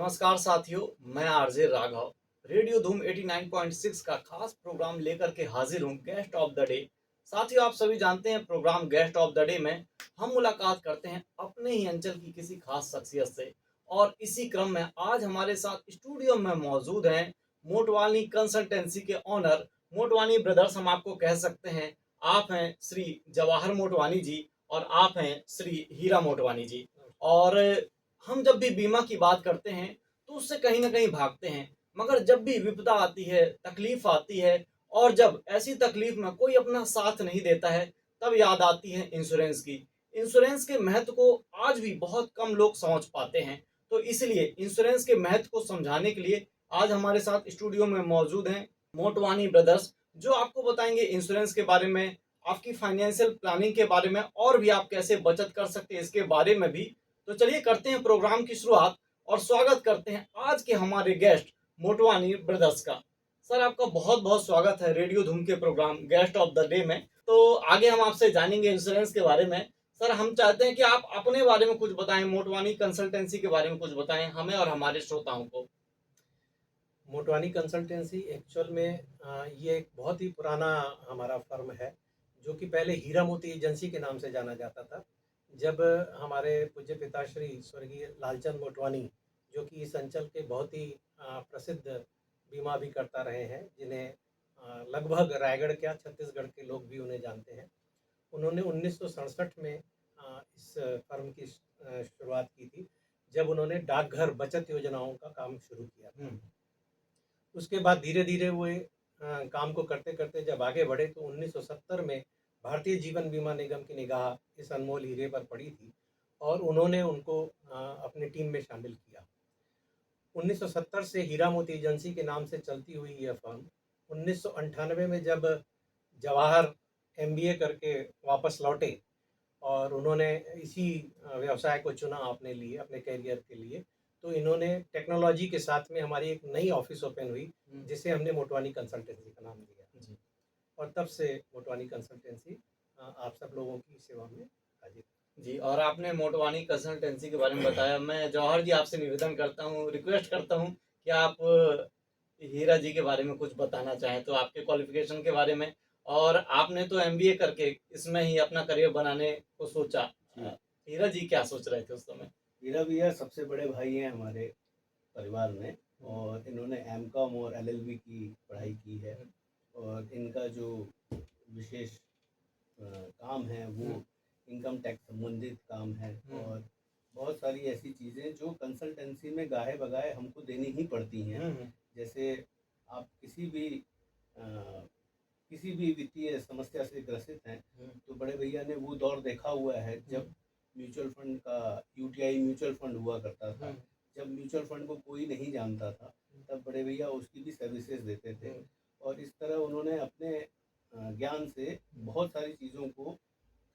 नमस्कार साथियों, मैं आरजे राघव रेडियो धूम 89.6 का खास प्रोग्राम लेकर के हाजिर हूँ गेस्ट ऑफ द डे। साथियों, आप सभी जानते हैं program guest of the day में हम मुलाकात करते हैं अपने ही अंचल की किसी खास शख्सियत से। और इसी क्रम में आज हमारे साथ स्टूडियो में मौजूद हैं मोटवानी कंसल्टेंसी के ऑनर मोटवानी ब्रदर्स। हम आपको कह सकते हैं, आप हैं श्री जवाहर मोटवानी जी और आप हैं श्री हीरा मोटवानी जी। और हम जब भी बीमा की बात करते हैं तो उससे कहीं ना कहीं भागते हैं, मगर जब भी विपदा आती है, तकलीफ आती है, और जब ऐसी तकलीफ में कोई अपना साथ नहीं देता है, तब याद आती है इंश्योरेंस की। इंश्योरेंस के महत्व को आज भी बहुत कम लोग समझ पाते हैं। तो इसलिए इंश्योरेंस के महत्व को समझाने के लिए आज हमारे साथ स्टूडियो में मौजूद हैं मोटवानी ब्रदर्स, जो आपको बताएंगे इंश्योरेंस के बारे में, आपकी फाइनेंशियल प्लानिंग के बारे में, और भी आप कैसे बचत कर सकते हैं इसके बारे में भी। तो चलिए करते हैं प्रोग्राम की शुरुआत और स्वागत करते हैं आज के हमारे गेस्ट मोटवानी ब्रदर्स का। सर, आपका बहुत बहुत स्वागत है रेडियो धूम के program guest of the day में। तो आगे हम आपसे जानेंगे इंश्योरेंस के बारे में। सर, हम चाहते हैं कि आप अपने बारे में कुछ बताएं, मोटवानी कंसल्टेंसी के बारे में कुछ बताएं हमें और हमारे श्रोताओं को। मोटवानी कंसल्टेंसी एक्चुअल में ये एक बहुत ही पुराना हमारा फर्म है, जो कि पहले हीरा मोती एजेंसी के नाम से जाना जाता था। जब हमारे पूज्य पिताश्री स्वर्गीय लालचंद मोटवानी, जो कि इस अंचल के बहुत ही प्रसिद्ध बीमा अभिकर्ता रहे हैं, जिन्हें लगभग रायगढ़ क्या छत्तीसगढ़ के लोग भी उन्हें जानते हैं, उन्होंने 1967 में इस फर्म की शुरुआत की थी, जब उन्होंने डाकघर बचत योजनाओं का काम शुरू किया था। उसके बाद धीरे धीरे वो काम को करते करते जब आगे बढ़े तो 1970 में भारतीय जीवन बीमा निगम की निगाह इस अनमोल हीरे पर पड़ी थी और उन्होंने उनको अपनी टीम में शामिल किया। 1970 से हीरा मोती एजेंसी के नाम से चलती हुई यह फर्म 1998 में जब जवाहर एमबीए करके वापस लौटे और उन्होंने इसी व्यवसाय को चुना अपने लिए, अपने करियर के लिए, तो इन्होंने टेक्नोलॉजी के साथ में हमारी एक नई ऑफिस ओपन हुई, जिसे हमने मोटवानी कंसल्टेंसी का नाम दिया जी और तब से मोटवानी कंसल्टेंसी आप सब लोगों की सेवा में हाजिर। जी, और आपने मोटवानी कंसल्टेंसी के बारे में बताया। मैं जौहर जी आपसे निवेदन करता हूँ, रिक्वेस्ट करता हूँ कि आप हीरा जी के बारे में कुछ बताना चाहें तो आपके क्वालिफिकेशन के बारे में। और आपने तो एमबीए करके इसमें ही अपना करियर बनाने को सोचा। हीरा जी क्या सोच रहे थे उस समय? हीरा भैया सबसे बड़े भाई हैं हमारे परिवार में, और इन्होंने एमकॉम और एलएलबी की पढ़ाई की है। और इनका जो विशेष काम है वो इनकम टैक्स संबंधित काम है, और बहुत सारी ऐसी चीज़ें जो कंसल्टेंसी में गाहे बगाहे हमको देनी ही पड़ती हैं। जैसे आप किसी भी वित्तीय समस्या से ग्रसित हैं, तो बड़े भैया ने वो दौर देखा हुआ है जब म्यूचुअल फंड का यूटीआई म्यूचुअल फंड हुआ करता था। जब म्यूचुअल फंड को कोई नहीं जानता था, तब बड़े भैया उसकी भी सर्विसेज देते थे, और इस तरह उन्होंने अपने ज्ञान से बहुत सारी चीज़ों को,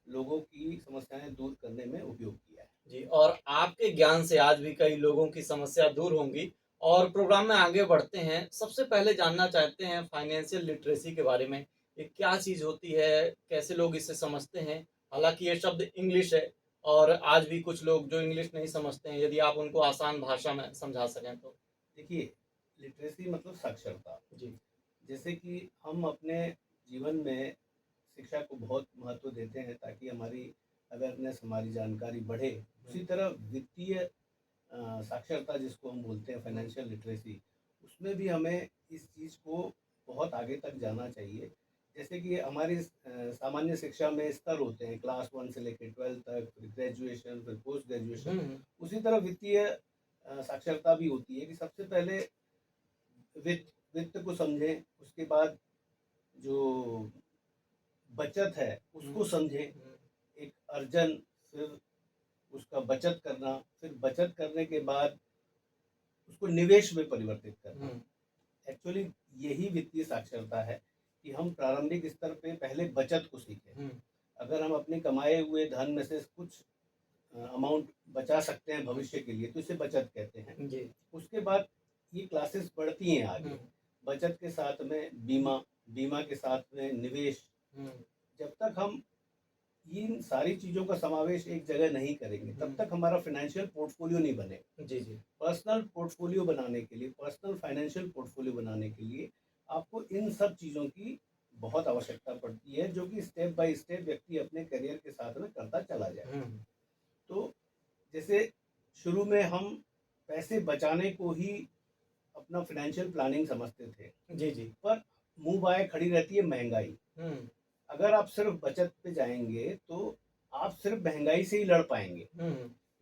लोगों की समस्याएं दूर करने में उपयोग किया है। जी, और आपके ज्ञान से आज भी कई लोगों की समस्या दूर होंगी। और प्रोग्राम में आगे बढ़ते हैं, सबसे पहले जानना चाहते हैं फाइनेंशियल लिटरेसी के बारे में। ये क्या चीज़ होती है, कैसे लोग इसे समझते हैं? हालांकि ये शब्द इंग्लिश है और आज भी कुछ लोग जो इंग्लिश नहीं समझते हैं, यदि आप उनको आसान भाषा में समझा सकें तो। देखिए, लिटरेसी मतलब साक्षरता। जी जैसे कि हम अपने जीवन में शिक्षा को बहुत महत्व देते हैं ताकि हमारी अवेयरनेस, हमारी जानकारी बढ़े, उसी तरह वित्तीय साक्षरता जिसको हम बोलते हैं, फाइनेंशियल लिटरेसी, उसमें भी हमें इस चीज़ को बहुत आगे तक जाना चाहिए। जैसे कि हमारी सामान्य शिक्षा में स्तर होते हैं, क्लास 1 से लेकर 12 तक, फिर ग्रेजुएशन, फिर पोस्ट ग्रेजुएशन। उसी तरह वित्तीय साक्षरता भी होती है कि सबसे पहले वित्त को समझें, उसके बाद जो बचत है उसको समझें, एक अर्जन, फिर उसका बचत करना, फिर बचत करने के बाद उसको निवेश में परिवर्तित करना। एक्चुअली यही वित्तीय साक्षरता है कि हम प्रारंभिक स्तर पे पहले बचत को सीखें। अगर हम अपने कमाए हुए धन में से कुछ अमाउंट बचा सकते हैं भविष्य के लिए, तो इसे बचत कहते हैं। जी उसके बाद ये क्लासेस बढ़ती हैं आगे, बचत के साथ में बीमा, बीमा के साथ में निवेश। जब तक हम इन सारी चीज़ों का समावेश एक जगह नहीं करेंगे तब तक हमारा फाइनेंशियल पोर्टफोलियो नहीं बनेगा। जी जी पर्सनल पोर्टफोलियो बनाने के लिए, पर्सनल फाइनेंशियल पोर्टफोलियो बनाने के लिए आपको इन सब चीज़ों की बहुत आवश्यकता पड़ती है, जो कि स्टेप बाय स्टेप व्यक्ति अपने करियर के साथ में करता चला जाए। तो जैसे शुरू में हम पैसे बचाने को ही अपना फाइनेंशियल प्लानिंग समझते थे, जी जी पर मुंह बाय खड़ी रहती है महंगाई। अगर आप सिर्फ बचत पे जाएंगे तो आप सिर्फ महंगाई से ही लड़ पाएंगे।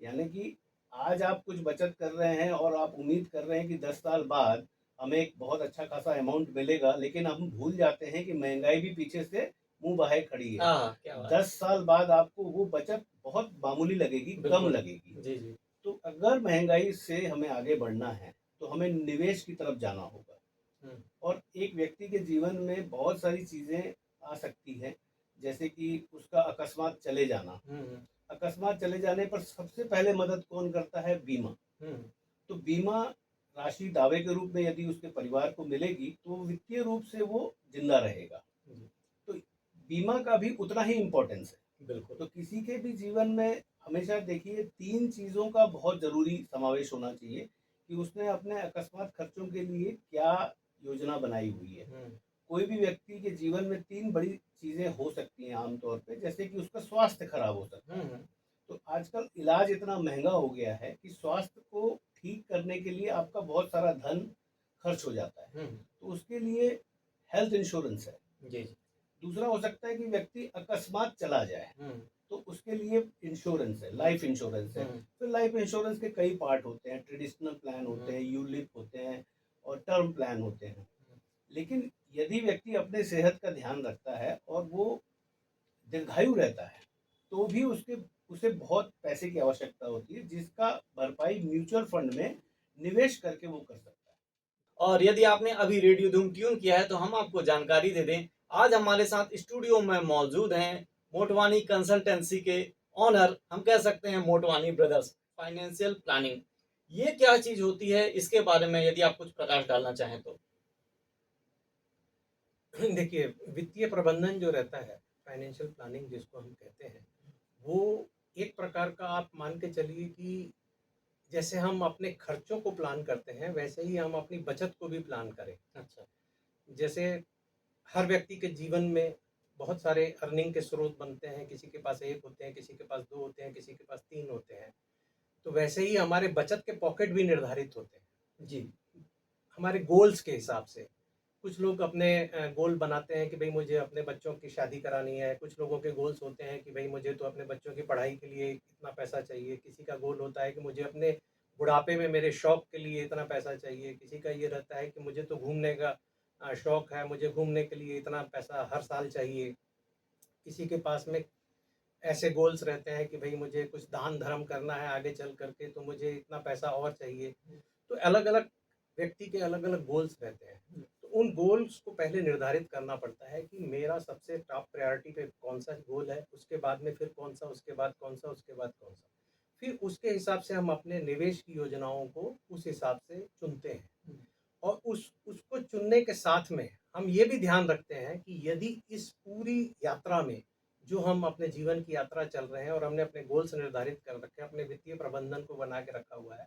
यानी कि आज आप कुछ बचत कर रहे हैं और आप उम्मीद कर रहे हैं कि 10 साल बाद हमें एक बहुत अच्छा खासा अमाउंट मिलेगा, लेकिन हम भूल जाते हैं कि महंगाई भी पीछे से मुंह बहाए खड़ी है। क्या बात 10 साल बाद आपको वो बचत बहुत मामूली लगेगी, कम बिल्कुल। लगेगी। जी जी तो अगर महंगाई से हमें आगे बढ़ना है तो हमें निवेश की तरफ जाना होगा। और एक व्यक्ति के जीवन में बहुत सारी चीज़ें आ सकती हैं, जैसे कि उसका अकस्मात चले जाना। अकस्मात चले जाने पर सबसे पहले मदद कौन करता है? बीमा। तो बीमा राशि दावे के रूप में यदि उसके परिवार को मिलेगी तो वित्तीय रूप से वो जिंदा रहेगा। तो बीमा का भी उतना ही इम्पोर्टेंस है। बिल्कुल तो किसी के भी जीवन में हमेशा देखिए 3 चीज़ों का बहुत ज़रूरी समावेश होना चाहिए कि उसने अपने अकस्मात खर्चों के लिए क्या योजना बनाई हुई है। कोई भी व्यक्ति के जीवन में 3 बड़ी चीज़ें हो सकती हैं आमतौर पे, जैसे कि उसका स्वास्थ्य खराब हो सकता है। तो आजकल इलाज इतना महंगा हो गया है कि स्वास्थ्य को ठीक करने के लिए आपका बहुत सारा धन खर्च हो जाता है। तो उसके लिए हेल्थ इंश्योरेंस है। जी जी दूसरा हो सकता है कि व्यक्ति अकस्मात चला जाए तो उसके लिए इंश्योरेंस है, लाइफ इंश्योरेंस है। तो लाइफ इंश्योरेंस के कई पार्ट होते हैं, ट्रेडिशनल प्लान होते हैं, यूलिप होते हैं और टर्म प्लान होते हैं। लेकिन यदि व्यक्ति अपने सेहत का ध्यान रखता है और वो दीर्घायु रहता है तो भी उसे बहुत पैसे की आवश्यकता होती है, जिसका भरपाई म्यूचुअल फंड में निवेश करके वो कर सकता है। और यदि आपने अभी रेडियो धूम ट्यून किया है तो हम आपको जानकारी दे दें, आज हमारे साथ स्टूडियो में मौजूद हैं मोटवानी कंसल्टेंसी के ऑनर, हम कह सकते हैं मोटवानी ब्रदर्स फाइनेंशियल प्लानिंग। ये क्या चीज होती है, इसके बारे में यदि आप कुछ प्रकाश डालना चाहें तो। देखिए, वित्तीय प्रबंधन जो रहता है, फाइनेंशियल प्लानिंग जिसको हम कहते हैं, वो एक प्रकार का आप मान के चलिए कि जैसे हम अपने खर्चों को प्लान करते हैं, वैसे ही हम अपनी बचत को भी प्लान करें। अच्छा जैसे हर व्यक्ति के जीवन में बहुत सारे अर्निंग के स्रोत बनते हैं, किसी के पास 1 होते हैं, किसी के पास 2 होते हैं, किसी के पास 3 होते हैं। तो वैसे ही हमारे बचत के पॉकेट भी निर्धारित होते हैं, जी हमारे गोल्स के हिसाब से। कुछ लोग अपने गोल बनाते हैं कि भई मुझे अपने बच्चों की शादी करानी है, कुछ लोगों के गोल्स होते हैं कि भई मुझे तो अपने बच्चों की पढ़ाई के लिए इतना पैसा चाहिए, किसी का गोल होता है कि मुझे अपने बुढ़ापे में मेरे शौक के लिए इतना पैसा चाहिए, किसी का ये रहता है कि मुझे तो घूमने का शौक है, मुझे घूमने के लिए इतना पैसा हर साल चाहिए। किसी के पास में ऐसे गोल्स रहते हैं कि भई मुझे कुछ दान धर्म करना है आगे चल करके, तो मुझे इतना पैसा और चाहिए। तो अलग-अलग व्यक्ति के अलग-अलग गोल्स रहते हैं। तो उन गोल्स को पहले निर्धारित करना पड़ता है कि मेरा सबसे टॉप प्रायोरिटी पे कौन-सा गोल है, उसके बाद में फिर कौन-सा, उसके बाद कौन-सा, उसके बाद कौन-सा। फिर उसके हिसाब से हम अपने निवेश की योजनाओं को उस हिसाब से चुनते हैं। और उसको चुनने के साथ में हम ये भी ध्यान रखते हैं कि यदि इस पूरी यात्रा में जो हम अपने जीवन की यात्रा चल रहे हैं और हमने अपने गोल्स निर्धारित कर रखे हैं, अपने वित्तीय प्रबंधन को बना के रखा हुआ है,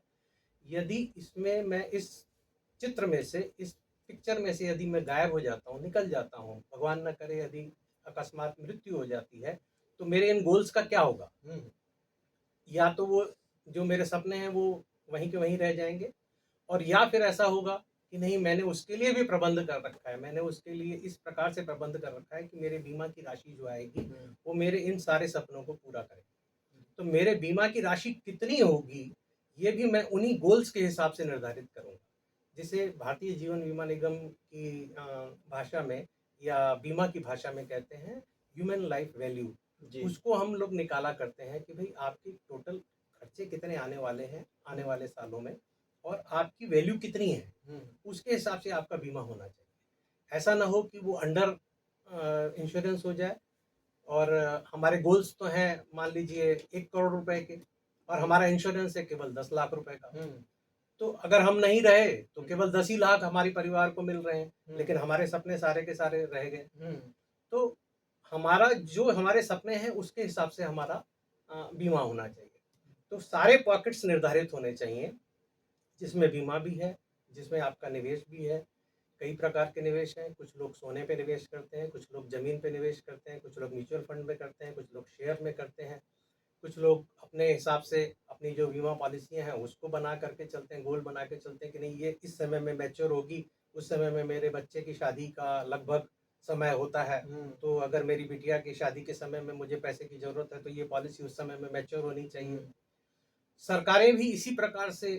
यदि इसमें मैं इस चित्र में से, इस पिक्चर में से यदि मैं गायब हो जाता हूँ, निकल जाता हूँ, भगवान न करे यदि अकस्मात मृत्यु हो जाती है, तो मेरे इन गोल्स का क्या होगा? या तो वो जो मेरे सपने हैं वो वहीं के वहीं रह जाएँगे, और या फिर ऐसा होगा कि नहीं, मैंने उसके लिए भी प्रबंध कर रखा है, मैंने उसके लिए इस प्रकार से प्रबंध कर रखा है कि मेरे बीमा की राशि जो आएगी वो मेरे इन सारे सपनों को पूरा करेगी। तो मेरे बीमा की राशि कितनी होगी, ये भी मैं उन्हीं गोल्स के हिसाब से निर्धारित करूँगा। जिसे भारतीय जीवन बीमा निगम की भाषा में या बीमा की भाषा में कहते हैं ह्यूमन लाइफ वैल्यू। जी उसको हम लोग निकाला करते हैं कि भाई आपके टोटल खर्चे कितने आने वाले हैं आने वाले सालों में, और आपकी वैल्यू कितनी है, उसके हिसाब से आपका बीमा होना चाहिए। ऐसा ना हो कि वो अंडर इंश्योरेंस हो जाए, और हमारे गोल्स तो हैं मान लीजिए 1 करोड़ रुपए के, और हमारा इंश्योरेंस है केवल 10 लाख रुपए का। तो अगर हम नहीं रहे तो केवल 10 ही लाख हमारे परिवार को मिल रहे हैं, लेकिन हमारे सपने सारे के सारे रह गए। तो हमारा जो हमारे सपने हैं उसके हिसाब से हमारा बीमा होना चाहिए। तो सारे पॉकेट्स निर्धारित होने चाहिए, जिसमें बीमा भी है, जिसमें आपका निवेश भी है। कई प्रकार के निवेश हैं, कुछ लोग सोने पे निवेश करते हैं, कुछ लोग ज़मीन पे निवेश करते हैं, कुछ लोग म्यूचुअल फंड में करते हैं, कुछ लोग शेयर में करते हैं, कुछ लोग अपने हिसाब से अपनी जो बीमा पॉलिसियाँ हैं उसको बना करके चलते हैं, गोल बना के चलते हैं कि नहीं ये इस समय में मैच्योर होगी, उस समय में मेरे बच्चे की शादी का लगभग समय होता है, तो अगर मेरी बिटिया की शादी के समय में मुझे पैसे की ज़रूरत है तो ये पॉलिसी उस समय में मैच्योर होनी चाहिए। सरकारें भी इसी प्रकार से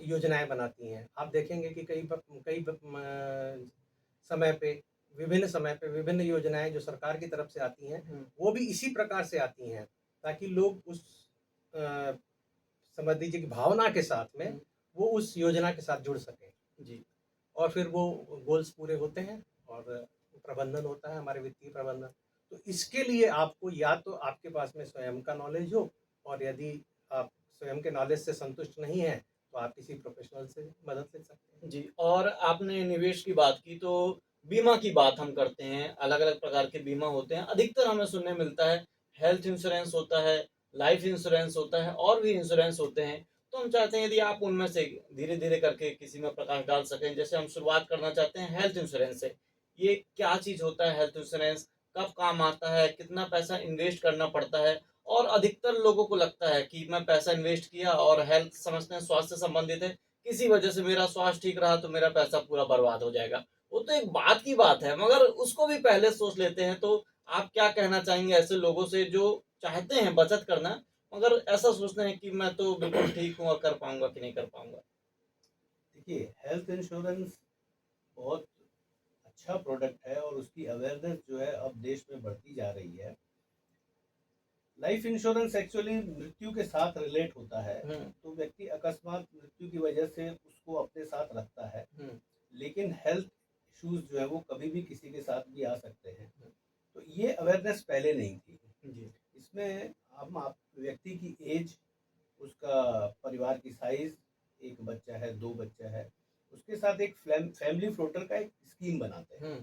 योजनाएं बनाती हैं। आप देखेंगे कि समय पे विभिन्न समय पे विभिन्न योजनाएं जो सरकार की तरफ से आती हैं वो भी इसी प्रकार से आती हैं, ताकि लोग उस अ, समझ लीजिए कि भावना के साथ में वो उस योजना के साथ जुड़ सकें जी और फिर वो गोल्स पूरे होते हैं और प्रबंधन होता है, हमारे वित्तीय प्रबंधन। तो इसके लिए आपको या तो आपके पास में स्वयं का नॉलेज हो, और यदि आप स्वयं के नॉलेज से संतुष्ट नहीं हैं तो आप किसी प्रोफेशनल से मदद ले सकते हैं। जी। और आपने निवेश की बात की तो बीमा की बात हम करते हैं। अलग अलग प्रकार के बीमा होते हैं, अधिकतर हमें सुनने मिलता है हेल्थ इंश्योरेंस होता है, लाइफ इंश्योरेंस होता है और भी इंश्योरेंस होते हैं। तो हम चाहते हैं यदि आप उनमें से धीरे धीरे करके किसी में प्रकाश डाल सकें। जैसे हम शुरुआत करना चाहते हैं हेल्थ इंश्योरेंस से। ये क्या चीज होता है हेल्थ इंश्योरेंस, कब काम आता है, कितना पैसा इन्वेस्ट करना पड़ता है? और अधिकतर लोगों को लगता है कि मैं पैसा इन्वेस्ट किया और हेल्थ समझते हैं स्वास्थ्य से संबंधित है, किसी वजह से मेरा स्वास्थ्य ठीक रहा तो मेरा पैसा पूरा बर्बाद हो जाएगा। वो तो एक बात की बात है, मगर उसको भी पहले सोच लेते हैं। तो आप क्या कहना चाहेंगे ऐसे लोगों से जो चाहते हैं बचत करना, मगर ऐसा सोचते हैं कि मैं तो बिल्कुल ठीक हूँ और कर पाऊंगा कि नहीं कर पाऊंगा? देखिए, हेल्थ इंश्योरेंस बहुत अच्छा प्रोडक्ट है और उसकी अवेयरनेस जो है अब देश में बढ़ती जा रही है। लाइफ इंश्योरेंस एक्चुअली मृत्यु के साथ रिलेट होता है, तो व्यक्ति अकस्मात मृत्यु की वजह से उसको अपने साथ रखता है। लेकिन हेल्थ इश्यूज जो है वो कभी भी किसी के साथ भी आ सकते हैं, तो ये अवेयरनेस पहले नहीं थी। जी इसमें हम आप व्यक्ति की एज, उसका परिवार की साइज, एक बच्चा है, दो बच्चा है, उसके साथ एक फैमिली फ्लोटर का एक स्कीम बनाते हैं।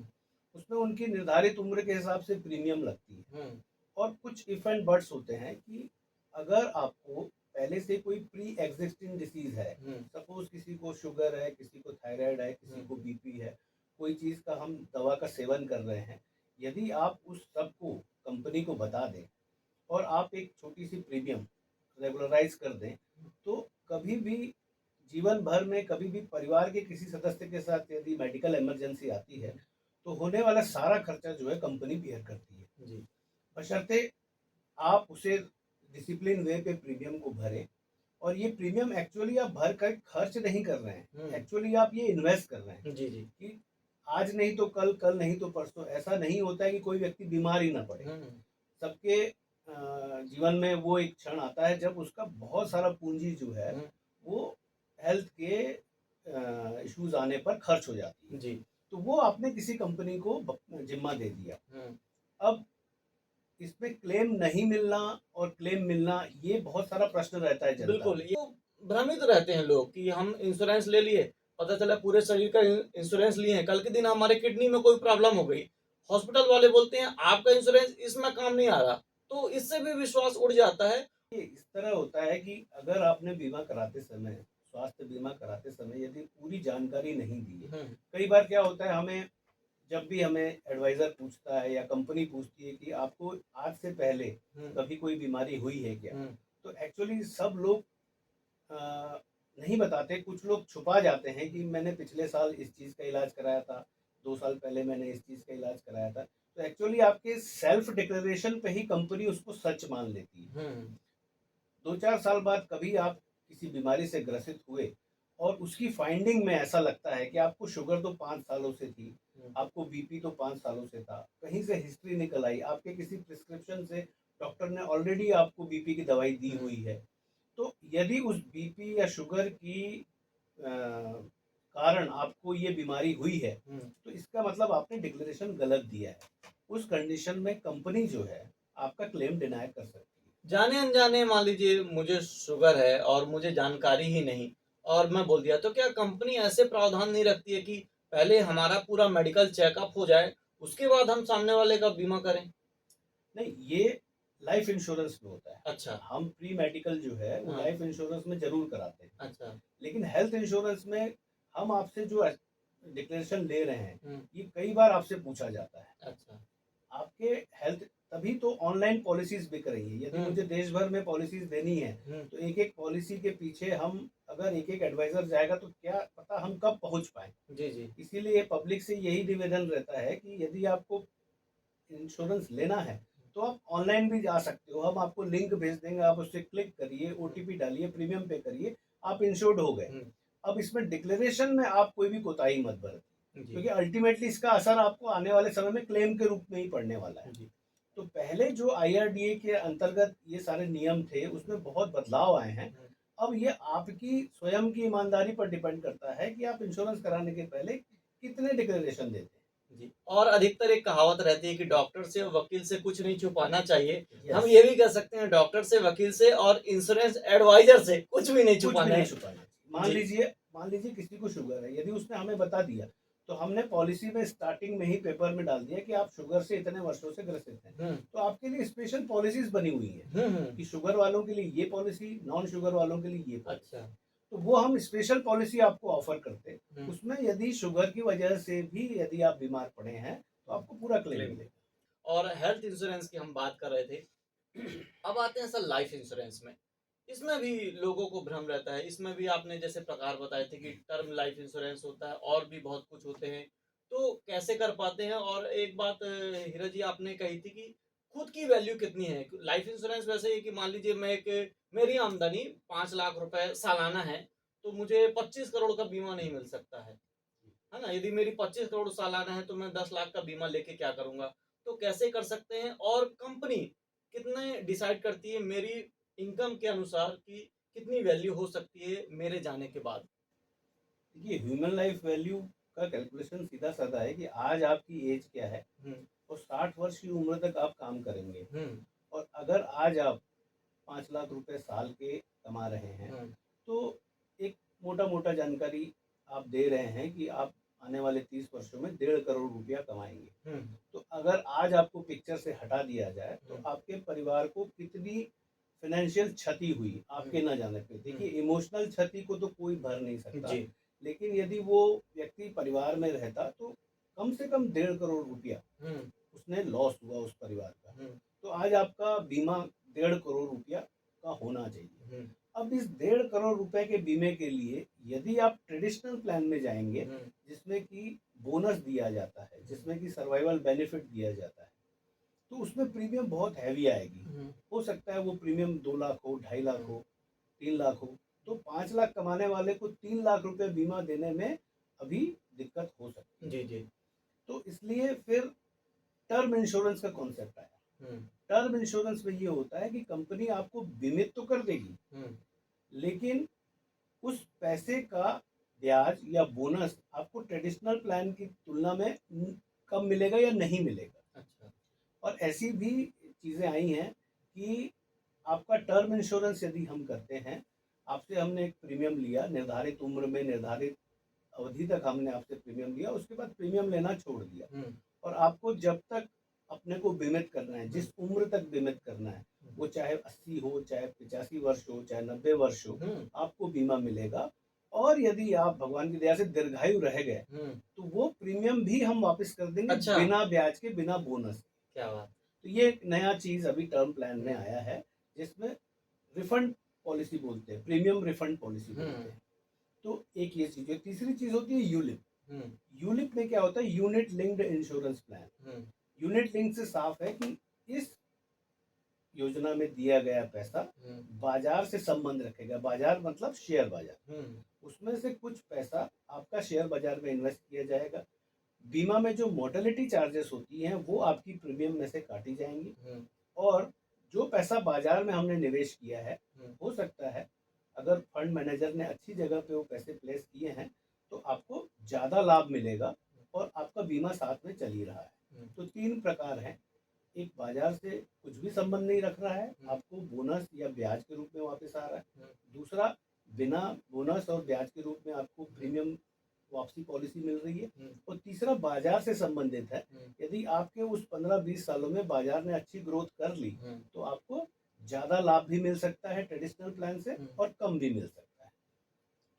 उसमें उनकी निर्धारित उम्र के हिसाब से प्रीमियम लगती है। और कुछ इफ एंड बट्स होते हैं कि अगर आपको पहले से कोई प्री एग्जिस्टिंग डिसीज है, सपोज किसी को शुगर है, किसी को थायराइड है, किसी को बीपी है, कोई चीज़ का हम दवा का सेवन कर रहे हैं, यदि आप उस सब को कंपनी को बता दें और आप एक छोटी सी प्रीमियम रेगुलराइज कर दें, तो कभी भी जीवन भर में कभी भी परिवार के किसी सदस्य के साथ यदि मेडिकल इमरजेंसी आती है तो होने वाला सारा खर्चा जो है कंपनी बियर करती है। जी बशर्ते आप उसे डिसिप्लिन वे पे प्रीमियम को भरें। और ये प्रीमियम एक्चुअली आप भर कर खर्च नहीं कर रहे हैं, एक्चुअली आप ये इन्वेस्ट कर रहे हैं जी जी कि आज नहीं तो कल, कल नहीं तो परसों। ऐसा नहीं होता है कि कोई व्यक्ति बीमार ही ना पड़े। सबके जीवन में वो एक क्षण आता है जब उसका बहुत सारा पूंजी जो है वो हेल्थ के इश्यूज आने पर खर्च हो जाती है। जी तो वो आपने किसी कंपनी को जिम्मा दे दिया। अब इसमें क्लेम नहीं मिलना और क्लेम मिलना, ये बहुत सारा प्रश्न रहता है जनता बिल्कुल। में। ये तो भ्रमित रहते हैं लोग कि हम इंश्योरेंस ले लिए, पता चला पूरे शरीर का इंश्योरेंस लिए हैं, कल के दिन हमारे किडनी में कोई प्रॉब्लम हो गई, हॉस्पिटल वाले बोलते हैं आपका इंश्योरेंस इसमें काम नहीं आ रहा। तो इससे भी विश्वास उड़ जाता है। ये इस तरह होता है कि अगर आपने बीमा कराते समय, स्वास्थ्य बीमा कराते समय यदि पूरी जानकारी नहीं दी है, कई बार क्या होता है, हमें जब भी हमें एडवाइजर पूछता है या कंपनी पूछती है कि आपको आज से पहले कभी कोई बीमारी हुई है क्या, तो एक्चुअली सब लोग नहीं बताते। कुछ लोग छुपा जाते हैं कि मैंने पिछले साल इस चीज़ का इलाज कराया था, 2 साल पहले मैंने इस चीज़ का इलाज कराया था। तो एक्चुअली आपके सेल्फ डिक्लेरेशन पे ही कंपनी उसको सच मान लेती है। 2-4 साल बाद कभी आप किसी बीमारी से ग्रसित हुए और उसकी फाइंडिंग में ऐसा लगता है कि आपको शुगर तो 5 सालों से थी, आपको बीपी तो 5 सालों से था, कहीं से हिस्ट्री निकल आई, आपके किसी प्रिस्क्रिप्शन से डॉक्टर ने ऑलरेडी आपको बीपी की दवाई दी हुई है, तो यदि उस बीपी या शुगर की कारण आपको ये बीमारी हुई है, तो इसका मतलब आपने डिक्लेरेशन गलत दिया है। उस कंडीशन में कंपनी जो है आपका क्लेम डिनाई कर सकती है। जाने अनजाने मान लीजिए मुझे शुगर है और मुझे जानकारी ही नहीं और मैं बोल दिया, तो क्या कंपनी ऐसे प्रावधान नहीं रखती है कि पहले हमारा पूरा मेडिकल चेकअप हो जाए उसके बाद हम सामने वाले का बीमा करें? नहीं, ये लाइफ इंश्योरेंस में होता है। अच्छा हम प्री मेडिकल जो है वो हाँ। लाइफ इंश्योरेंस में जरूर कराते हैं, अच्छा लेकिन हेल्थ इंश्योरेंस में हम आपसे जो डिक्लेरेशन ले रहे हैं हम्म, ये कई बार आपसे पूछा जाता है। अच्छा आपके हेल्थ, तभी तो ऑनलाइन पॉलिसीज बिक रही है। यदि हम्म, मुझे देश भर में पॉलिसीज देनी है हम्म, तो एक एक पॉलिसी के पीछे हम अगर एक एक एडवाइजर जाएगा तो क्या पता हम कब पहुंच पाए। जी जी इसीलिए पब्लिक से यही निवेदन रहता है कि यदि आपको इंश्योरेंस लेना है तो आप ऑनलाइन भी जा सकते हो। हम आपको लिंक भेज देंगे, आप उससे क्लिक करिए, ओटीपी डालिए, प्रीमियम पे करिए, आप इंश्योर्ड हो गए। हम्म, अब इसमें डिक्लेरेशन में आप कोई भी कोताही मत बरतिए, जी क्योंकि अल्टीमेटली इसका असर आपको आने वाले समय में क्लेम के रूप में ही पड़ने वाला है। जी तो पहले जो आईआरडीए के अंतर्गत ये सारे नियम थे उसमें बहुत बदलाव आए हैं। अब ये आपकी स्वयं की ईमानदारी पर डिपेंड करता है कि आप इंश्योरेंस कराने के पहले कितने डिक्लेरेशन देते जी। और अधिकतर एक कहावत रहती है कि डॉक्टर से और वकील से कुछ नहीं छुपाना चाहिए। हैं। हम Yes, ये भी कह सकते हैं डॉक्टर से, वकील से और इंश्योरेंस एडवाइजर से कुछ भी नहीं कुछ भी छुपाना नहीं है। छुपाना। मान जी लीजिए, मान लीजिए किसी को शुगर है, यदि उसने हमें बता दिया तो हमने पॉलिसी में स्टार्टिंग में ही पेपर में डाल दिया कि आप शुगर से इतने वर्षों से ग्रसित हैं, हम्म तो आपके लिए स्पेशल पॉलिसीज बनी हुई है कि हम्म, शुगर वालों के लिए ये पॉलिसी, नॉन शुगर वालों के लिए ये पॉलिसी। अच्छा तो वो हम स्पेशल पॉलिसी आपको ऑफर करते हैं। हम्म, उसमें यदि शुगर की वजह से भी यदि आप बीमार पड़े हैं तो आपको पूरा क्लेम क्लेम। मिलेगा। और हेल्थ इंश्योरेंस की हम बात कर रहे थे, अब आते हैं सर लाइफ इंश्योरेंस में। इसमें भी लोगों को भ्रम रहता है। इसमें भी आपने जैसे प्रकार बताए थे कि टर्म लाइफ इंश्योरेंस होता है और भी बहुत कुछ होते हैं, तो कैसे कर पाते हैं? और एक बात हीरा जी आपने कही थी कि खुद की वैल्यू कितनी है। लाइफ इंश्योरेंस वैसे है कि मान लीजिए मैं एक, मेरी आमदनी 5 लाख रुपए सालाना है, तो मुझे 25 करोड़ का बीमा नहीं मिल सकता है ना। यदि मेरी 25 करोड़ सालाना है तो मैं 10 लाख का बीमा लेके क्या करूंगा? तो कैसे कर सकते हैं? और कंपनी कितने डिसाइड करती है मेरी इनकम के अनुसार कि कितनी वैल्यू हो सकती है मेरे जाने के बाद? देखिए, ह्यूमन लाइफ वैल्यू का कैलकुलेशन सीधा साधा है कि आज आपकी एज क्या है हम्म और 60 वर्ष की उम्र तक आप काम करेंगे। हम्म और अगर आज आप 5 लाख रुपए साल के कमा रहे हैं हम्म तो एक मोटा मोटा जानकारी आप दे रहे हैं कि आप आने वाले 30 वर्षों में 1.5 करोड़ रुपया कमाएंगे। हम्म तो अगर आज आपको पिक्चर से हटा दिया जाए तो आपके परिवार को कितनी फाइनेंशियल क्षति हुई आपके न जाने पे। देखिए, इमोशनल क्षति को तो कोई भर नहीं सकता, जी लेकिन यदि वो व्यक्ति परिवार में रहता तो कम से कम 1.5 करोड़ रुपया हम्म उसने लॉस हुआ उस परिवार का। हम्म तो आज आपका बीमा 1.5 करोड़ रुपया का होना चाहिए। हम्म अब इस 1.5 करोड़ रुपए के बीमे के लिए यदि आप ट्रेडिशनल प्लान में जाएंगे हम्म जिसमें कि बोनस दिया जाता है, जिसमें कि सर्वाइवल बेनिफिट दिया जाता है, तो उसमें प्रीमियम बहुत हैवी आएगी। हो सकता है वो प्रीमियम 2 लाख हो, 2.5 लाख हो, 3 लाख हो। तो 5 लाख कमाने वाले को 3 लाख रुपए बीमा देने में अभी दिक्कत हो सकती है। जी जी तो इसलिए फिर टर्म इंश्योरेंस का कॉन्सेप्ट आया। हम्म टर्म इंश्योरेंस में ये होता है कि कंपनी आपको बीमित तो कर देगी, हम्म लेकिन उस पैसे का ब्याज या बोनस आपको ट्रेडिशनल प्लान की तुलना में कम मिलेगा या नहीं मिलेगा। अच्छा और ऐसी भी चीज़ें आई हैं कि आपका टर्म इंश्योरेंस यदि हम करते हैं, आपसे हमने एक प्रीमियम लिया, निर्धारित उम्र में निर्धारित अवधि तक हमने आपसे प्रीमियम लिया, उसके बाद प्रीमियम लेना छोड़ दिया। और आपको जब तक अपने को बीमित करना है, जिस उम्र तक बीमित करना है, वो चाहे 80 हो, चाहे 85 वर्ष हो, चाहे 90 वर्ष हो, आपको बीमा मिलेगा। और यदि आप भगवान की दया से दीर्घायु रह गए तो वो प्रीमियम भी हम वापस कर देंगे, अच्छा बिना ब्याज के, बिना बोनस के। क्या बात। तो ये एक नया चीज अभी टर्म प्लान में आया है जिसमें रिफंड पॉलिसी बोलते हैं, प्रीमियम रिफंड पॉलिसी बोलते हैं। तो एक ये चीज है। तीसरी चीज होती है यूलिप। यूलिप में क्या होता है? Unit linked insurance plan. Unit link से साफ है कि इस योजना में दिया गया पैसा बाजार से संबंध रखेगा। बाजार मतलब शेयर बाजार। उसमें से कुछ पैसा आपका शेयर बाजार में इन्वेस्ट किया जाएगा। बीमा में जो मोर्टेलिटी चार्जेस होती हैं वो आपकी प्रीमियम में से काटी जाएंगी। और जो पैसा बाजार में हमने निवेश किया है, हो सकता है अगर फंड मैनेजर ने अच्छी जगह पे वो पैसे प्लेस किए हैं तो आपको ज़्यादा लाभ मिलेगा और आपका बीमा साथ में चल ही रहा है। तो 3 प्रकार हैं। एक, बाजार से कुछ भी संबंध नहीं रख रहा है, आपको बोनस या ब्याज के रूप में वापस आ रहा है। दूसरा, बिना बोनस और ब्याज के रूप में आपको प्रीमियम वापसी पॉलिसी मिल रही है, हम्म, और तीसरा बाजार से संबंधित है। हम्म, यदि आपके उस 15-20 सालों में बाजार ने अच्छी ग्रोथ कर ली, हम्म, तो आपको ज़्यादा लाभ भी मिल सकता है ट्रेडिशनल प्लान से, और कम भी मिल सकता है।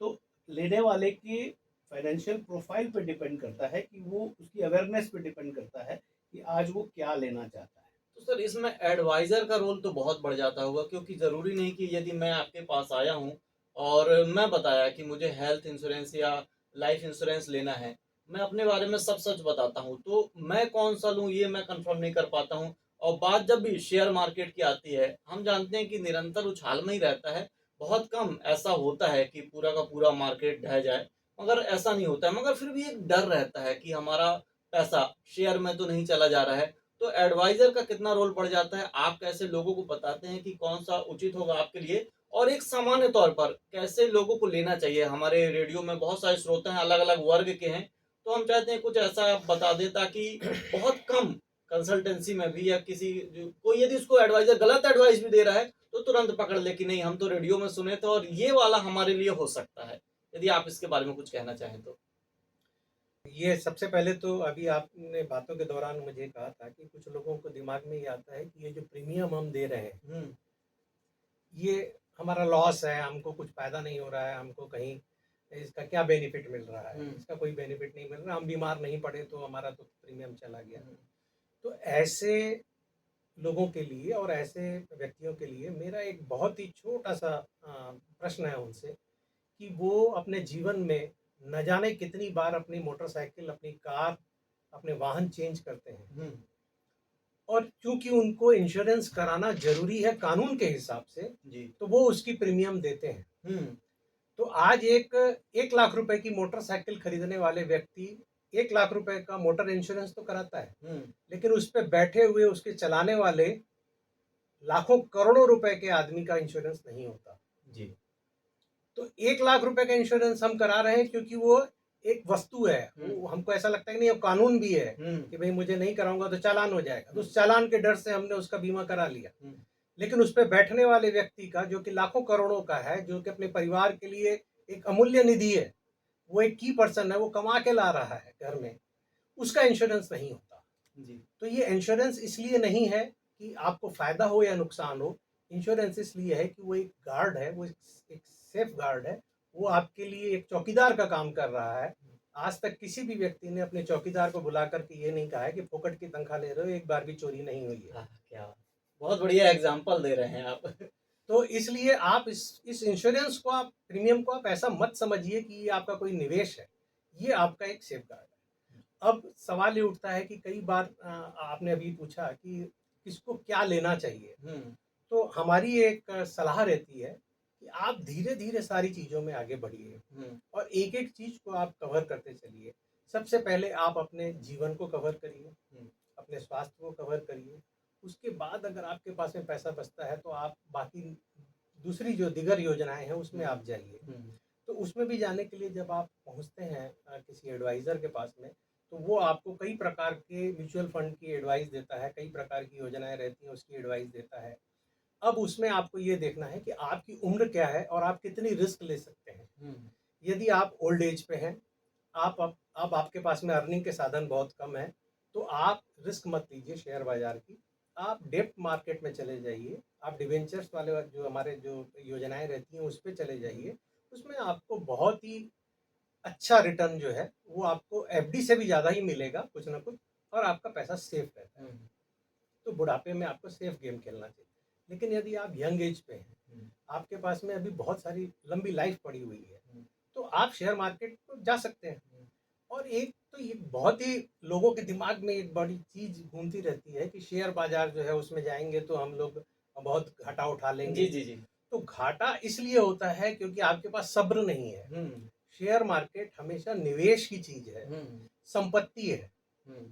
तो लेने वाले की फाइनेंशियल प्रोफाइल पे डिपेंड करता है कि वो, उसकी अवेयरनेस पे डिपेंड करता है कि आज वो क्या लेना चाहता है। तो सर इसमें एडवाइजर का रोल तो बहुत बढ़ जाता होगा, क्योंकि जरूरी नहीं कि यदि मैं आपके पास आया हूँ और मैं बताया कि मुझे हेल्थ इंश्योरेंस या लाइफ इंश्योरेंस लेना है, मैं अपने बारे में सब सच बताता हूँ, तो मैं कौन सा लूँ ये मैं कंफर्म नहीं कर पाता हूँ। और बात जब भी शेयर मार्केट की आती है, हम जानते हैं कि निरंतर उछाल में ही रहता है, बहुत कम ऐसा होता है कि पूरा का पूरा मार्केट ढह जाए, मगर ऐसा नहीं होता है। मगर फिर भी एक डर रहता है कि हमारा पैसा शेयर में तो नहीं चला जा रहा है। तो एडवाइजर का कितना रोल पड़ जाता है? आप कैसे लोगों को बताते हैं कि कौन सा उचित होगा आपके लिए, और एक सामान्य तौर पर कैसे लोगों को लेना चाहिए? हमारे रेडियो में बहुत सारे श्रोता हैं, अलग अलग वर्ग के हैं, तो हम चाहते हैं कुछ ऐसा आप बता दें ताकि बहुत कम कंसल्टेंसी में भी, या किसी कोई यदि उसको एडवाइजर गलत एडवाइस भी दे रहा है तो तुरंत पकड़ ले कि नहीं, हम तो रेडियो में सुने थे और ये वाला हमारे लिए हो सकता है। यदि आप इसके बारे में कुछ कहना चाहें तो। ये सबसे पहले तो अभी आपने बातों के दौरान मुझे कहा था कि कुछ लोगों को दिमाग में ये आता है कि ये जो प्रीमियम हम दे रहे हैं, हम्म, ये हमारा लॉस है, हमको कुछ फायदा नहीं हो रहा है, हमको कहीं इसका क्या बेनिफिट मिल रहा है। इसका कोई बेनिफिट नहीं मिल रहा, हम बीमार नहीं पड़े तो हमारा तो प्रीमियम चला गया। तो ऐसे लोगों के लिए और ऐसे व्यक्तियों के लिए मेरा एक बहुत ही छोटा सा प्रश्न है उनसे, कि वो अपने जीवन में न जाने कितनी बार अपनी मोटरसाइकिल, अपनी कार, अपने वाहन चेंज करते हैं, हम्म, और क्योंकि उनको इंश्योरेंस कराना जरूरी है कानून के हिसाब से, जी, तो वो उसकी प्रीमियम देते हैं। हम्म, तो आज एक 1 लाख रुपए की मोटरसाइकिल खरीदने वाले व्यक्ति 1 लाख रुपए का मोटर इंश्योरेंस तो कराता है, लेकिन उस पर बैठे हुए उसके चलाने वाले लाखों करोड़ों रुपए के आदमी का इंश्योरेंस नहीं होता। जी, तो 1 लाख रुपए का इंश्योरेंस हम करा रहे हैं क्योंकि वो एक वस्तु है, वो हमको ऐसा लगता है कि नहीं, वो कानून भी है कि भाई मुझे नहीं कराऊंगा तो चालान हो जाएगा, तो उस चालान के डर से हमने उसका बीमा करा लिया। लेकिन उस पर बैठने वाले व्यक्ति का, जो कि लाखों करोड़ों का है, जो कि अपने परिवार के लिए एक अमूल्य निधि है, वो एक की पर्सन है, वो कमा के ला रहा है घर में, उसका इंश्योरेंस नहीं होता। जी, तो ये इंश्योरेंस इसलिए नहीं है कि आपको फायदा हो या नुकसान हो, इंश्योरेंस इसलिए है कि वो एक गार्ड है, वो एक सेफ गार्ड है, वो आपके लिए एक चौकीदार का काम कर रहा है। आज तक किसी भी व्यक्ति ने अपने चौकीदार को बुला करके ये नहीं कहा है कि फोकट की तनख्वाह ले रहे हो, एक बार भी चोरी नहीं हुई है। क्या बात। बहुत बढ़िया एग्जाम्पल दे रहे हैं आप। तो इसलिए आप इस इंश्योरेंस को, आप प्रीमियम को आप ऐसा मत समझिए कि ये आपका कोई निवेश है, ये आपका एक सेफ गार्ड है। अब सवाल ये उठता है कि कई बार आपने अभी पूछा कि किसको क्या लेना चाहिए, तो हमारी एक सलाह रहती है कि आप धीरे धीरे सारी चीज़ों में आगे बढ़िए, और एक एक चीज़ को आप कवर करते चलिए। सबसे पहले आप अपने जीवन को कवर करिए, अपने स्वास्थ्य को कवर करिए। उसके बाद अगर आपके पास में पैसा बचता है तो आप बाकी दूसरी जो दिगर योजनाएं हैं उसमें आप जाइए। तो उसमें भी जाने के लिए जब आप पहुंचते हैं किसी एडवाइज़र के पास में, तो वो आपको कई प्रकार के म्यूचुअल फंड की एडवाइस देता है, कई प्रकार की योजनाएं रहती हैं उसकी एडवाइस देता है। अब उसमें आपको ये देखना है कि आपकी उम्र क्या है और आप कितनी रिस्क ले सकते हैं। यदि आप ओल्ड एज पे हैं, आप अब आपके पास में अर्निंग के साधन बहुत कम है, तो आप रिस्क मत लीजिए शेयर बाजार की, आप डेप्ट मार्केट में चले जाइए, आप डिवेंचर्स वाले जो हमारे जो योजनाएं रहती हैं उस पर चले जाइए। उसमें आपको बहुत ही अच्छा रिटर्न जो है वो आपको एफडी से भी ज़्यादा ही मिलेगा कुछ ना कुछ, और आपका पैसा सेफ रहता है। तो बुढ़ापे में आपको सेफ गेम खेलना चाहिए। लेकिन यदि आप यंग एज पे हैं, आपके पास में अभी बहुत सारी लंबी लाइफ पड़ी हुई है, तो आप शेयर मार्केट को जा सकते हैं। और एक तो ये बहुत ही लोगों के दिमाग में एक बड़ी चीज घूमती रहती है कि शेयर बाजार जो है उसमें जाएंगे तो हम लोग बहुत घाटा उठा लेंगे। जी, जी, जी। तो घाटा इसलिए होता है क्योंकि आपके पास सब्र नहीं है। शेयर मार्केट हमेशा निवेश की चीज है, संपत्ति है,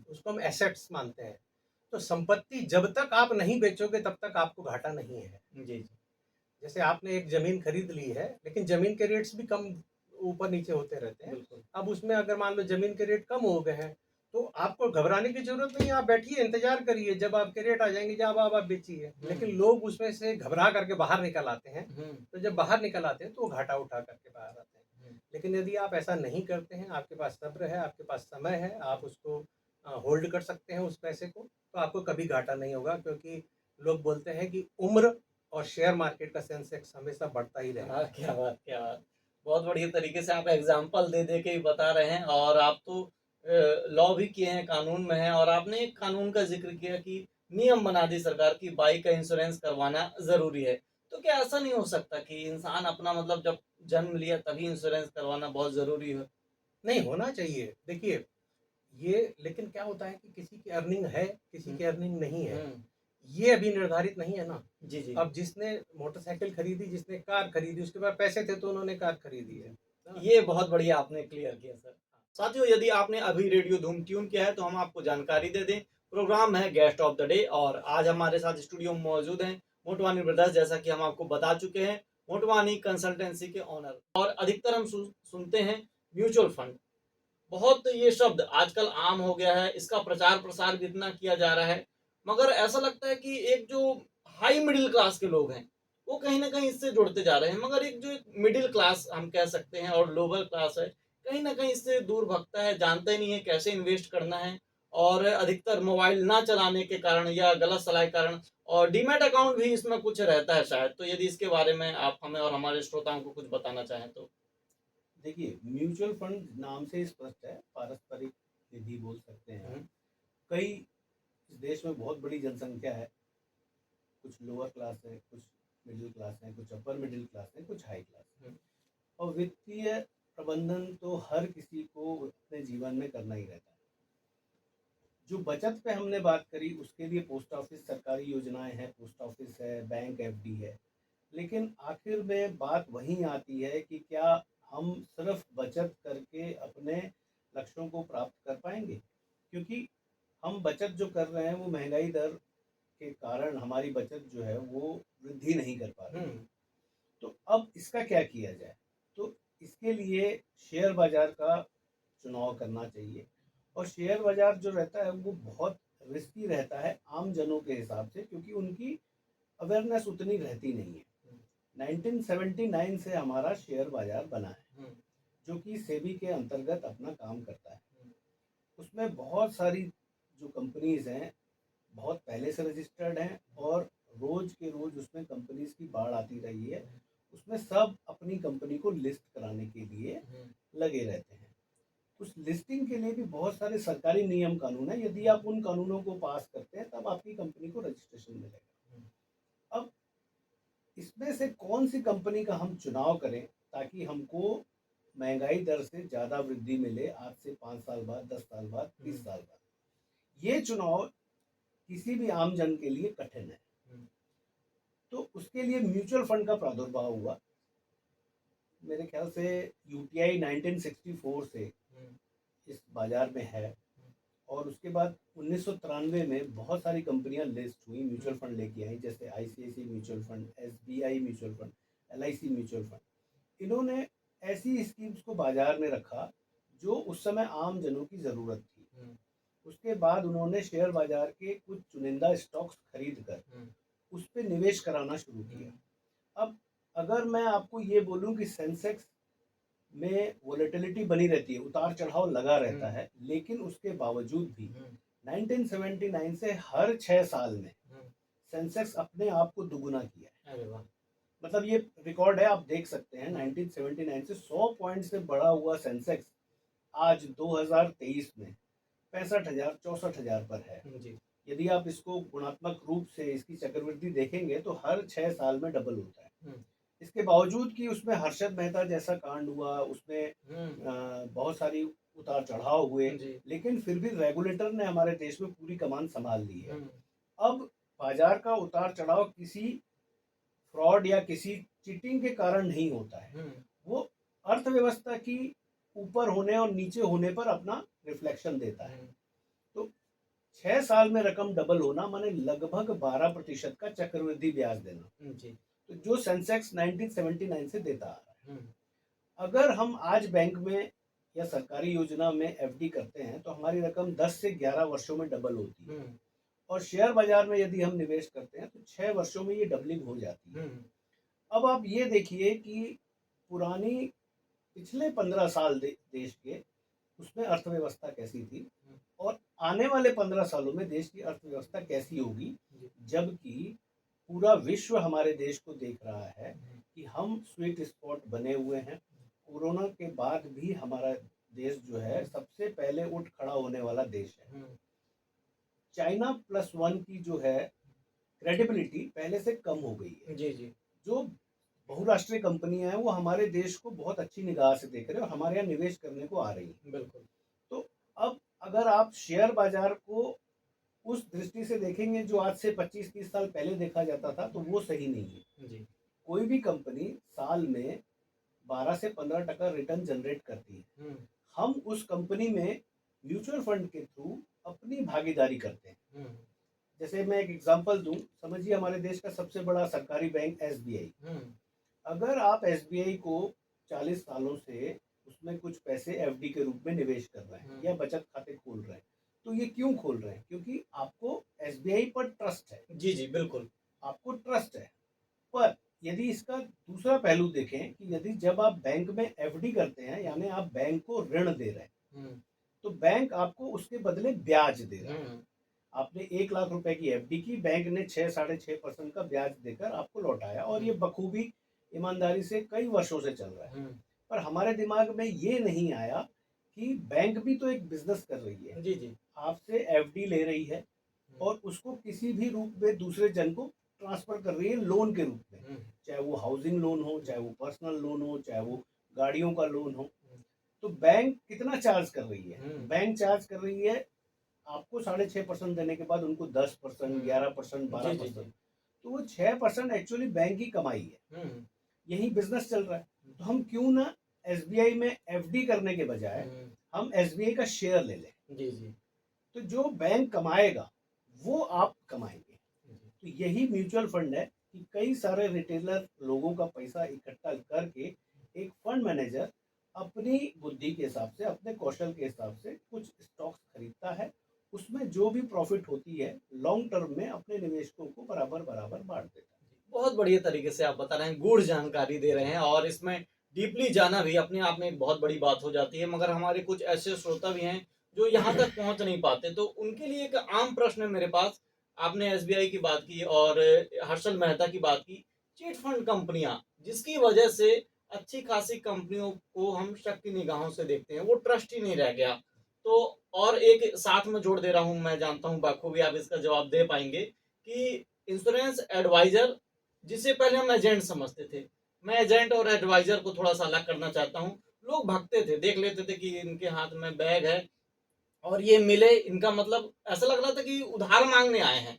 उसको हम एसेट्स मानते हैं। तो संपत्ति जब तक आप नहीं बेचोगे तब तक आपको घाटा नहीं है। जी, जैसे आपने एक जमीन खरीद ली है, लेकिन जमीन के रेट्स भी कम ऊपर नीचे होते रहते हैं। बिल्कुल। अब उसमें अगर मान लो जमीन के रेट कम हो गए हैं, तो आपको घबराने की जरूरत नहीं है, आप बैठिए, इंतजार करिए, जब आपके रेट आ जाएंगे जब आप बेचिए। लेकिन लोग उसमें से घबरा करके बाहर निकल आते हैं, तो जब बाहर निकल आते हैं तो वो घाटा उठा करके बाहर आते हैं। लेकिन यदि आप ऐसा नहीं करते हैं, आपके पास सब्र है, आपके पास समय है, आप उसको होल्ड कर सकते हैं उस पैसे को, तो आपको कभी घाटा नहीं होगा, क्योंकि लोग बोलते हैं कि उम्र और शेयर मार्केट का सेंसेक्स हमेशा बढ़ता ही रहेगा। हाँ, क्या बात, क्या बात। बहुत बढ़िया तरीके से आप एग्जाम्पल दे दे के ही बता रहे हैं, और आप तो लॉ भी किए हैं, कानून में हैं, और आपने एक कानून का जिक्र किया कि नियम बना दी सरकार की बाइक का इंश्योरेंस करवाना जरूरी है। तो क्या ऐसा नहीं हो सकता कि इंसान अपना मतलब जब जन्म लिया तभी इंश्योरेंस करवाना बहुत जरूरी है? नहीं होना चाहिए। देखिए, ये लेकिन क्या होता है कि किसी की अर्निंग है, किसी की अर्निंग नहीं है, हम्म, ये अभी निर्धारित नहीं है ना। जी जी। अब जिसने मोटरसाइकिल खरीदी, जिसने कार खरीदी, उसके पास पैसे थे तो उन्होंने कार खरीदी है ना? ये बहुत बढ़िया आपने क्लियर किया सर। साथियों, यदि आपने अभी रेडियो धूम ट्यून किया है तो हम आपको जानकारी दे दें, प्रोग्राम है गेस्ट ऑफ द डे, और आज हमारे साथ स्टूडियो में मौजूद हैं मोटवानी ब्रदर्स। जैसा कि हम आपको बता चुके हैं, मोटवानी कंसल्टेंसी के ऑनर, और अधिकतर हम सुनते हैं म्यूचुअल फंड। बहुत ये शब्द आजकल आम हो गया है, इसका प्रचार प्रसार भी इतना किया जा रहा है, मगर ऐसा लगता है कि एक जो हाई मिडिल क्लास के लोग हैं वो कहीं ना कहीं इससे जुड़ते जा रहे हैं, मगर एक जो मिडिल क्लास हम कह सकते हैं और लोअर क्लास है, कहीं ना कहीं इससे दूर भगता है, जानता ही नहीं है कैसे इन्वेस्ट करना है, और अधिकतर मोबाइल ना चलाने के कारण या गलत सलाह के कारण, और डीमैट अकाउंट भी इसमें कुछ रहता है शायद। तो यदि इसके बारे में आप हमें और हमारे श्रोताओं को कुछ बताना चाहें तो। देखिए, म्यूचुअल फंड नाम से ही स्पष्ट है, पारस्परिक निधि बोल सकते हैं आप। कई इस देश में बहुत बड़ी जनसंख्या है, कुछ लोअर क्लास है, कुछ मिडिल क्लास है, कुछ अपर मिडिल क्लास है, कुछ हाई क्लास है। और वित्तीय प्रबंधन तो हर किसी को अपने जीवन में करना ही रहता है। जो बचत पे हमने बात करी उसके लिए पोस्ट ऑफिस, सरकारी योजनाएं हैं, पोस्ट ऑफिस है, बैंक एफडी है, लेकिन आखिर में बात वहीं आती है कि क्या हम सिर्फ बचत करके अपने लक्ष्यों को प्राप्त कर पाएंगे? क्योंकि हम बचत जो कर रहे हैं वो महंगाई दर के कारण हमारी बचत जो है वो वृद्धि नहीं कर पा रही है। तो अब इसका क्या किया जाए? तो इसके लिए शेयर बाजार का चुनाव करना चाहिए, और शेयर बाजार जो रहता है वो बहुत रिस्की रहता है आम जनों के हिसाब से, क्योंकि उनकी अवेयरनेस उतनी रहती नहीं है। 1979 से हमारा शेयर बाजार बना है, जो कि सेबी के अंतर्गत अपना काम करता है। उसमें बहुत सारी जो कंपनीज हैं बहुत पहले से रजिस्टर्ड हैं, और रोज के रोज उसमें कंपनीज की बाढ़ आती रही है। उसमें सब अपनी कंपनी को लिस्ट कराने के लिए लगे रहते हैं। उस लिस्टिंग के लिए भी बहुत सारे सरकारी नियम कानून है, यदि आप उन कानूनों को पास करते हैं तब आपकी कंपनी को रजिस्ट्रेशन मिलेगा। अब इसमें से कौन सी कंपनी का हम चुनाव करें ताकि हमको महंगाई दर से ज़्यादा वृद्धि मिले, आज से 5 साल बाद, 10 साल बाद, 30 साल बाद? ये चुनाव किसी भी आम जन के लिए कठिन है। तो उसके लिए म्यूचुअल फंड का प्रादुर्भाव हुआ। मेरे ख्याल से यूटीआई 1964 से इस बाजार में है, और उसके बाद 1993 में बहुत सारी कंपनियां लिस्ट हुई, म्यूचुअल फंड लेके आई, जैसे ICICI mutual fund, SBI mutual fund, LIC mutual fund. इन्होंने ऐसी स्कीम्स को बाजार में रखा जो उस समय आम जनों की ज़रूरत थी। उसके बाद उन्होंने शेयर बाजार के कुछ चुनिंदा स्टॉक्स खरीद कर उस पर निवेश कराना शुरू किया। अब अगर मैं आपको ये बोलूं कि सेंसेक्स में वोलेटिलिटी बनी रहती है, उतार चढ़ाव लगा रहता है, लेकिन उसके बावजूद भी 1979 से हर 6 साल में सेंसेक्स अपने आप को दुगुना किया है। अरे वाह। मतलब ये रिकॉर्ड है, आप देख सकते हैं। 1979 से 100 पॉइंट से बढ़ा हुआ सेंसेक्स आज 2023 में 65,000 64,000 पर है। यदि आप इसको गुणात्मक रूप से इसकी चक्रवृद्धि देखेंगे तो हर 6 साल में डबल होता है। इसके बावजूद कि उसमें हर्षद मेहता जैसा कांड हुआ, उसमें बहुत सारी उतार चढ़ाव हुए, लेकिन फिर भी रेगुलेटर ने हमारे देश में पूरी कमान संभाल ली है। अब बाजार का उतार चढ़ाव किसी फ्रॉड या किसी चीटिंग के कारण नहीं होता है, वो अर्थव्यवस्था की ऊपर होने और नीचे होने पर अपना रिफ्लेक्शन देता है। तो 6 साल में रकम डबल होना माने लगभग 12% का चक्रवृद्धि ब्याज देना, तो जो सेंसेक्स 1979 से देता आ रहा है। अगर हम आज बैंक में या सरकारी योजना में एफडी करते हैं तो हमारी रकम 10 से 11 वर्षों में डबल होती है, और शेयर बाजार में यदि हम निवेश करते हैं तो 6 वर्षों में ये डबलिंग हो जाती है। अब आप ये देखिए कि पुरानी पिछले 15 साल देश के उसमें अर्थव्यवस्था कैसी थी और आने वाले 15 सालों में देश की अर्थव्यवस्था कैसी होगी, जबकि पूरा विश्व हमारे देश को देख रहा है कि हम स्वीट स्पॉट बने हुए हैं। कोरोना के बाद भी हमारा देश जो है सबसे पहले उठ खड़ा होने वाला देश है। चाइना प्लस वन की जो है क्रेडिबिलिटी पहले से कम हो गई है। जी जी। जो बहुराष्ट्रीय कंपनियां हैं वो हमारे देश को बहुत अच्छी निगाह से देख रहे हैं और हमारे यहाँ निवेश करने को आ रही हैं। बिल्कुल। तो अब अगर आप शेयर बाजार को उस दृष्टि से देखेंगे जो आज से 25-30 साल पहले देखा जाता था, तो वो सही नहीं है। जी। कोई भी कंपनी साल में 12 से 15% रिटर्न जनरेट करती है। हम उस कंपनी में म्यूचुअल फंड के थ्रू अपनी भागीदारी करते हैं। जैसे मैं एक एग्जांपल दूं, समझिए हमारे देश का सबसे बड़ा सरकारी बैंक SBI। अगर आप SBI को 40 सालों से उसमें कुछ पैसे FD के रूप में निवेश कर रहे हैं या बचत खाते खोल रहे हैं, तो ये क्यों खोल रहे हैं? क्योंकि आपको SBI पर ट्रस्ट है। जी जी बिल्कुल। आपको ट्रस्ट है। पर यदि इसका दूसरा पहलू देखें कि यदि जब आप बैंक में FD करते हैं, यानी आप बैंक को ऋण दे रहे हैं, तो बैंक आपको उसके बदले ब्याज दे रहा है। आपने 1 लाख रुपए की FD की, बैंक ने 6-6.5% का ब्याज देकर आपको लौटाया और ये बखूबी ईमानदारी से कई वर्षों से चल रहा है। पर हमारे दिमाग में ये नहीं आया कि बैंक भी तो एक बिजनेस कर रही है। जी जी। आपसे FD ले रही है और उसको किसी भी रूप में दूसरे जन को ट्रांसफर कर रही है लोन के रूप में, चाहे वो हाउसिंग लोन हो, चाहे वो पर्सनल लोन हो, चाहे वो गाड़ियों का लोन हो। तो बैंक कितना चार्ज कर रही है? बैंक चार्ज कर रही है आपको 6.5% देने के बाद उनको 10%, 11%, 12%। तो वो 6% एक्चुअली बैंक की कमाई है। यही बिजनेस चल रहा है। तो हम क्यों ना SBI में FD करने के बजाय हम SBI का शेयर ले लें। जी जी। तो जो बैंक कमाएगा वो आप कमाएंगे। तो यही म्यूचुअल फंड है कि कई सारे रिटेलर लोगों का पैसा इकट्ठा करके एक फंड मैनेजर अपनी बुद्धि के हिसाब से, अपने कौशल के हिसाब से कुछ स्टॉक्स खरीदता है। उसमें जो भी प्रॉफिट होती है लॉन्ग टर्म में अपने निवेशकों को बराबर बराबर बांट देता है। बहुत बढ़िया तरीके से आप बता रहे हैं, गूढ़ जानकारी दे रहे हैं और इसमें डीपली जाना भी अपने आप में एक बहुत बड़ी बात हो जाती है। मगर हमारे कुछ ऐसे श्रोता भी हैं जो यहाँ तक पहुँच नहीं पाते, तो उनके लिए एक आम प्रश्न है मेरे पास। आपने SBI की बात की और हर्षल मेहता की बात की, चिट फंड कंपनियां जिसकी वजह से अच्छी खासी कंपनियों को हम शक की निगाहों से देखते हैं, वो ट्रस्ट ही नहीं रह गया। तो और एक साथ में जोड़ दे रहा हूं, मैं जानता हूं बखूबी आप इसका जवाब दे पाएंगे कि इंश्योरेंस एडवाइजर, जिसे पहले हम एजेंट समझते थे, मैं एजेंट और एडवाइजर को थोड़ा सा अलग करना चाहता हूँ। लोग भागते थे, देख लेते थे कि इनके हाथ में बैग है और ये मिले, इनका मतलब ऐसा लग रहा था कि उधार मांगने आए हैं,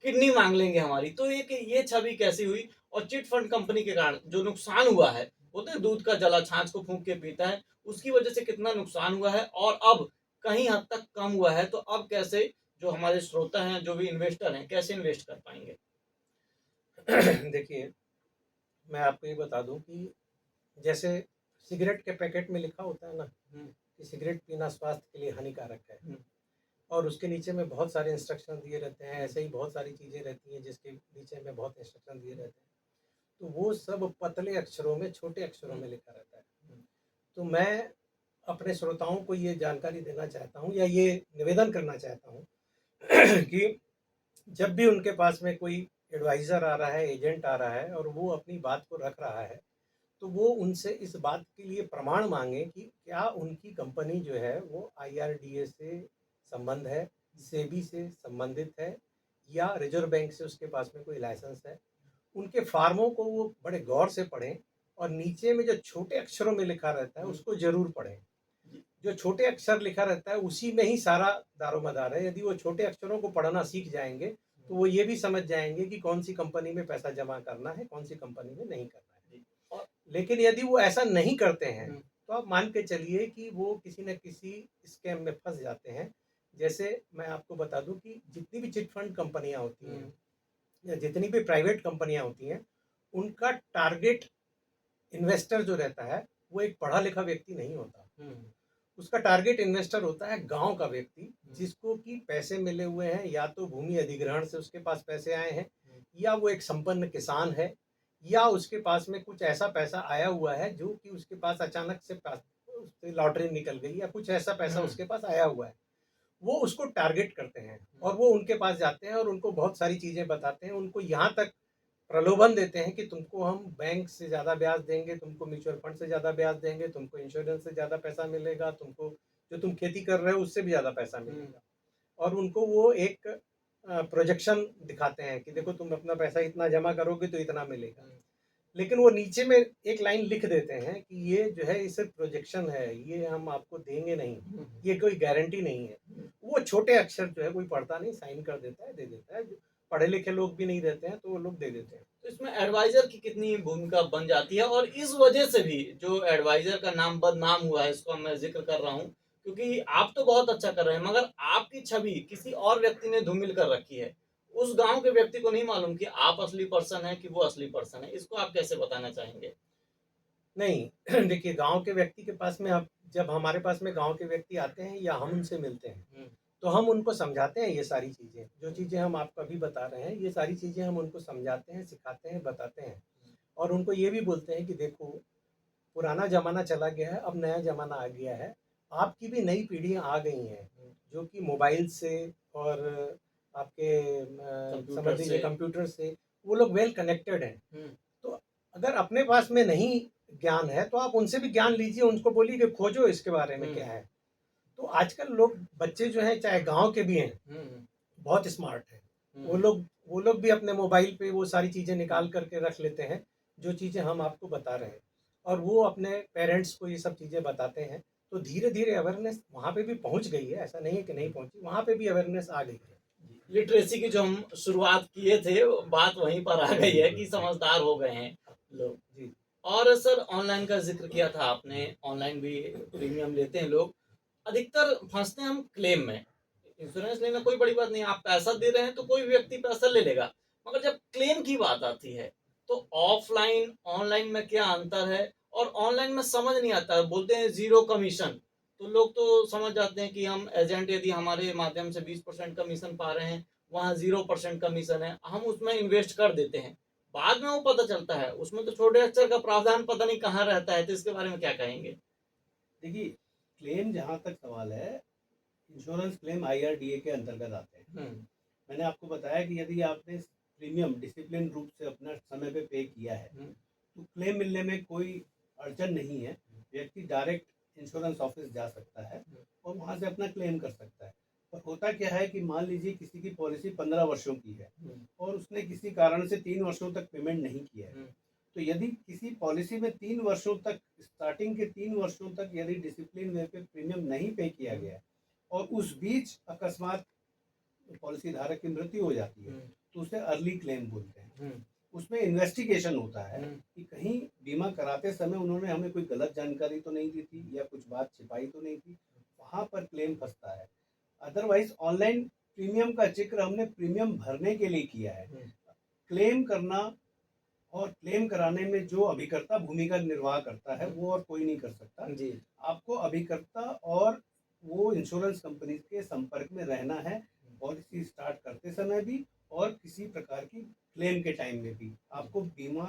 किडनी मांग लेंगे हमारी। तो ये छवि कैसी हुई? और चिट फंड कंपनी के कारण जो नुकसान हुआ है, बोलते हैं दूध का जला छाछ को फूंक के पीता है, उसकी वजह से कितना नुकसान हुआ है और अब कहीं हद तक कम हुआ है। तो अब कैसे जो हमारे श्रोता हैं, जो भी इन्वेस्टर हैं, कैसे इन्वेस्ट कर पाएंगे? देखिए, मैं आपको ये बता दूं कि जैसे सिगरेट के पैकेट में लिखा होता है ना कि सिगरेट पीना स्वास्थ्य के लिए हानिकारक है, और उसके नीचे में बहुत सारे इंस्ट्रक्शन दिए रहते हैं। ऐसे ही बहुत सारी चीज़ें रहती हैं जिसके नीचे में बहुत इंस्ट्रक्शन दिए रहते हैं, तो वो सब पतले अक्षरों में, छोटे अक्षरों में लिखा रहता है। तो मैं अपने श्रोताओं को ये जानकारी देना चाहता हूँ या ये निवेदन करना चाहता हूँ कि जब भी उनके पास में कोई एडवाइज़र आ रहा है, एजेंट आ रहा है और वो अपनी बात को रख रहा है, तो वो उनसे इस बात के लिए प्रमाण मांगे कि क्या उनकी कंपनी जो है वो IRDA से संबंध है, सेबी से संबंधित है, या रिजर्व बैंक से उसके पास में कोई लाइसेंस है। उनके फार्मों को वो बड़े गौर से पढ़ें और नीचे में जो छोटे अक्षरों में लिखा रहता है उसको जरूर पढ़ें। जो छोटे अक्षर लिखा रहता है उसी में ही सारा दारोमदार है। यदि वो छोटे अक्षरों को पढ़ना सीख जाएंगे तो वो ये भी समझ जाएंगे कि कौन सी कंपनी में पैसा जमा करना है, कौन सी कंपनी में नहीं करना है। लेकिन यदि वो ऐसा नहीं करते हैं तो आप मान के चलिए कि वो किसी न किसी स्कैम में फंस जाते हैं। जैसे मैं आपको बता दूं कि जितनी भी चिट फंड कंपनियां होती हैं या जितनी भी प्राइवेट कंपनियां होती हैं, उनका टारगेट इन्वेस्टर जो रहता है वो एक पढ़ा लिखा व्यक्ति नहीं होता। उसका टारगेट इन्वेस्टर होता है गांव का व्यक्ति, जिसको कि पैसे मिले हुए हैं, या तो भूमि अधिग्रहण से उसके पास पैसे आए हैं, या वो एक संपन्न किसान है, या उसके पास में कुछ ऐसा पैसा आया हुआ है जो कि उसके पास अचानक से उससे लॉटरी निकल गई या कुछ ऐसा पैसा उसके पास आया हुआ है, वो उसको टारगेट करते हैं और वो उनके पास जाते हैं और उनको बहुत सारी चीज़ें बताते हैं, उनको यहाँ तक प्रलोभन देते हैं कि तुमको हम बैंक से ज़्यादा ब्याज देंगे, तुमको म्यूचुअल फंड से ज़्यादा ब्याज देंगे, तुमको इंश्योरेंस से ज़्यादा पैसा मिलेगा, तुमको जो तुम खेती कर रहे हो उससे भी ज़्यादा पैसा मिलेगा। और उनको वो एक प्रोजेक्शन दिखाते हैं कि देखो तुम अपना पैसा इतना जमा करोगे तो इतना मिलेगा। लेकिन वो नीचे में एक लाइन लिख देते हैं कि ये जो है इसे प्रोजेक्शन है, ये हम आपको देंगे नहीं, ये कोई गारंटी नहीं है। वो छोटे अक्षर जो है कोई पढ़ता नहीं, साइन कर देता है, दे देता है। जो पढ़े लिखे लोग भी नहीं देते हैं तो वो लोग दे देते हैं। तो इसमें एडवाइजर की कितनी भूमिका बन जाती है, और इस वजह से भी जो एडवाइजर का नाम बदनाम हुआ है, इसको मैं जिक्र कर रहा हूँ, क्योंकि आप तो बहुत अच्छा कर रहे हैं मगर आपकी छवि किसी और व्यक्ति ने धूमिल कर रखी है। उस गांव के व्यक्ति को नहीं मालूम कि आप असली पर्सन है कि वो असली पर्सन है। इसको आप कैसे बताना चाहेंगे? नहीं देखिए, गांव के व्यक्ति के पास में अब जब हमारे पास में गांव के व्यक्ति आते हैं या हम उनसे मिलते हैं तो हम उनको समझाते हैं ये सारी चीज़ें, जो चीज़ें हम आपको अभी बता रहे हैं, ये सारी चीज़ें हम उनको समझाते हैं, सिखाते हैं, बताते हैं। और उनको ये भी बोलते हैं कि देखो, पुराना ज़माना चला गया है, अब नया ज़माना आ गया है। आपकी भी नई पीढ़ियाँ आ गई हैं, जो कि मोबाइल से और आपके कंप्यूटर समझ लीजिए से। कंप्यूटर से वो लोग वेल कनेक्टेड हैं। तो अगर अपने पास में नहीं ज्ञान है, तो आप उनसे भी ज्ञान लीजिए, उनको बोलिए कि खोजो इसके बारे में क्या है। तो आजकल लोग बच्चे जो हैं, चाहे गाँव के भी हैं, बहुत स्मार्ट हैं। वो लोग भी अपने मोबाइल पे वो सारी चीज़ें निकाल करके रख लेते हैं, जो चीज़ें हम आपको बता रहे हैं। और वो अपने पेरेंट्स को ये सब चीज़ें बताते हैं। तो धीरे-धीरे अवेयरनेस वहाँ पे भी पहुँच गई है, ऐसा नहीं है कि नहीं पहुँची, वहाँ पे भी अवेयरनेस आ गई है। लिटरेसी की जो हम शुरुआत किए थे, वो बात वहीं पर आ गई है कि समझदार हो गए हैं लोग। जी। और सर, ऑनलाइन का जिक्र किया था आपने, ऑनलाइन भी प्रीमियम लेते हैं लोग। अधिकतर फंसते हैं हम क्लेम में। इंश्योरेंस लेना कोई बड़ी बात नहीं, आप पैसा दे रहे हैं तो कोई व्यक्ति पैसा ले लेगा, मगर जब क्लेम की बात आती है तो ऑफलाइन ऑनलाइन में क्या अंतर है? और ऑनलाइन में समझ नहीं आता, बोलते हैं जीरो कमीशन, तो लोग तो समझ जाते हैं कि हम एजेंट यदि हमारे माध्यम से 20% कमीशन पा रहे हैं, वहां 0% कमीशन है, हम उसमें इन्वेस्ट कर देते हैं। बाद में वो पता चलता है उसमें तो छोटे अक्षर का प्रावधान पता नहीं कहाँ रहता है। तो इसके बारे में क्या कहेंगे? देखिए, क्लेम जहाँ तक सवाल है, इंश्योरेंस क्लेम IRDA के अंतर्गत आते हैं। मैंने आपको बताया कि यदि आपने प्रीमियम डिसिप्लिन रूप से अपना समय पे पे किया है तो क्लेम मिलने में कोई अड़चन नहीं है। व्यक्ति डायरेक्ट इंश्योरेंस ऑफिस जा सकता है और वहाँ से अपना क्लेम कर सकता है। पर होता क्या है कि मान लीजिए किसी की पॉलिसी 15 वर्षों की है और उसने किसी कारण से 3 वर्षों तक पेमेंट नहीं किया है, तो यदि किसी पॉलिसी में 3 वर्षों तक, स्टार्टिंग के 3 वर्षों तक यदि डिसिप्लिन वे पे प्रीमियम नहीं पे किया गया और उस बीच अकस्मात पॉलिसी धारक की मृत्यु हो जाती है तो उसे अर्ली क्लेम बोलते हैं। उसमें इन्वेस्टिगेशन होता है कि कहीं बीमा कराते समय उन्होंने हमें कोई गलत जानकारी तो नहीं दी थी या कुछ बात छिपाई तो नहीं थी, वहाँ पर क्लेम फंसता है। अदरवाइज ऑनलाइन प्रीमियम का जिक्र हमने प्रीमियम भरने के लिए किया है। क्लेम करना और क्लेम कराने में जो अभिकर्ता भूमिका निर्वाह करता है वो और कोई नहीं कर सकता जी। आपको अभिकर्ता और वो इंश्योरेंस कंपनी के संपर्क में रहना है, पॉलिसी स्टार्ट करते समय भी और किसी प्रकार की क्लेम के टाइम में भी आपको बीमा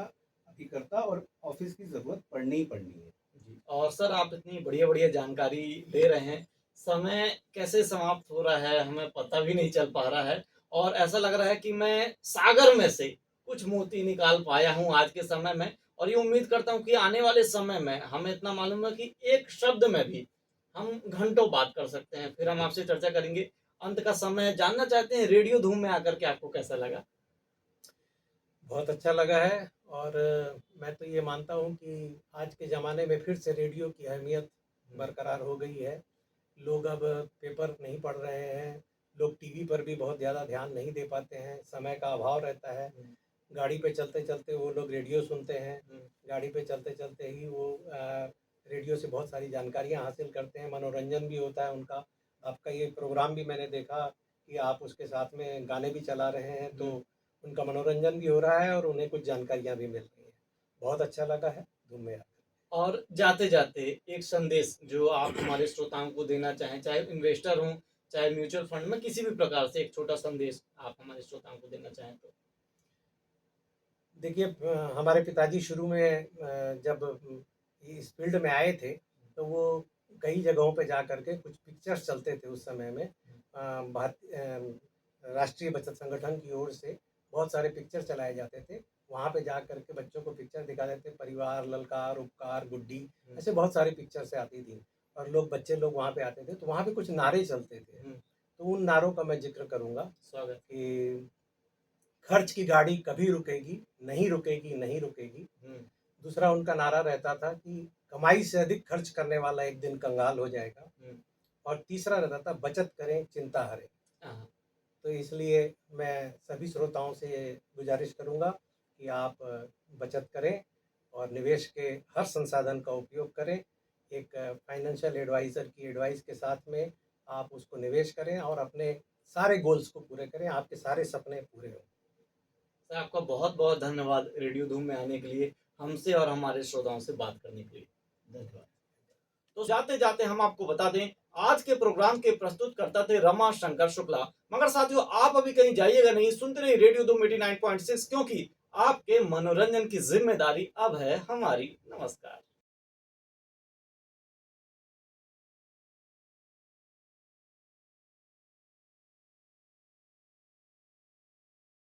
अभिकर्ता और ऑफिस की जरूरत पड़नी ही पड़नी है। जी। और सर, आप इतनी बढ़िया बढ़िया जानकारी दे रहे हैं, समय कैसे समाप्त हो रहा है हमें पता भी नहीं चल पा रहा है, और ऐसा लग रहा है कि मैं सागर में से कुछ मोती निकाल पाया हूँ आज के समय में। और ये उम्मीद करता हूँ कि आने वाले समय में हमें इतना मालूम है कि एक शब्द में भी हम घंटों बात कर सकते हैं। फिर हम आपसे चर्चा करेंगे। अंत का समय जानना चाहते हैं, रेडियो धूम में आकर के आपको कैसा लगा? बहुत अच्छा लगा है। और मैं तो ये मानता हूँ कि आज के ज़माने में फिर से रेडियो की अहमियत बरकरार हो गई है। लोग अब पेपर नहीं पढ़ रहे हैं, लोग टीवी पर भी बहुत ज़्यादा ध्यान नहीं दे पाते हैं, समय का अभाव रहता है। गाड़ी पे चलते-चलते वो लोग रेडियो सुनते हैं, गाड़ी पे चलते-चलते ही वो रेडियो से बहुत सारी जानकारियाँ हासिल करते हैं, मनोरंजन भी होता है उनका। आपका ये प्रोग्राम भी मैंने देखा कि आप उसके साथ में गाने भी चला रहे हैं, तो उनका मनोरंजन भी हो रहा है और उन्हें कुछ जानकारियाँ भी मिल रही हैं। बहुत अच्छा लगा है धूम में आकर। और जाते जाते एक संदेश जो आप हमारे श्रोताओं को देना चाहें, चाहे इन्वेस्टर हों, चाहे म्यूचुअल फंड में, किसी भी प्रकार से एक छोटा संदेश आप हमारे श्रोताओं को देना चाहें तो? देखिए हमारे पिताजी शुरू में जब इस फील्ड में आए थे तो वो कई जगहों पे जा करके कुछ पिक्चर्स चलते थे उस समय में राष्ट्रीय बचत संगठन की ओर से बहुत सारे पिक्चर चलाए जाते थे। वहाँ पे जा करके बच्चों को पिक्चर दिखाते थे, परिवार, ललकार, उपकार, गुड्डी, ऐसे बहुत सारी पिक्चर्स आती थी और बच्चे लोग वहाँ पे आते थे तो वहाँ पे कुछ नारे चलते थे। तो उन नारों का मैं जिक्र करूँगा स्वागत। कि खर्च की गाड़ी कभी रुकेगी, नहीं रुकेगी, नहीं रुकेगी। दूसरा उनका नारा रहता था कि कमाई से अधिक खर्च करने वाला एक दिन कंगाल हो जाएगा। और तीसरा रहता था बचत करें, चिंता हरें। हाँ, तो इसलिए मैं सभी श्रोताओं से ये गुजारिश करूँगा कि आप बचत करें और निवेश के हर संसाधन का उपयोग करें। एक फाइनेंशियल एडवाइज़र की एडवाइस के साथ में आप उसको निवेश करें और अपने सारे गोल्स को पूरे करें, आपके सारे सपने पूरे हों। सर आपका बहुत बहुत धन्यवाद रेडियो धूम में आने के लिए, हमसे और हमारे श्रोताओं से बात करने के लिए। धन्यवाद। तो जाते जाते हम आपको बता दें, आज के प्रोग्राम के प्रस्तुतकर्ता थे रमा शंकर शुक्ला। मगर साथियों, आप अभी कहीं जाइएगा नहीं, सुनते रहिए रेडियो धूम 89.6, क्योंकि आपके मनोरंजन की जिम्मेदारी अब है हमारी। नमस्कार।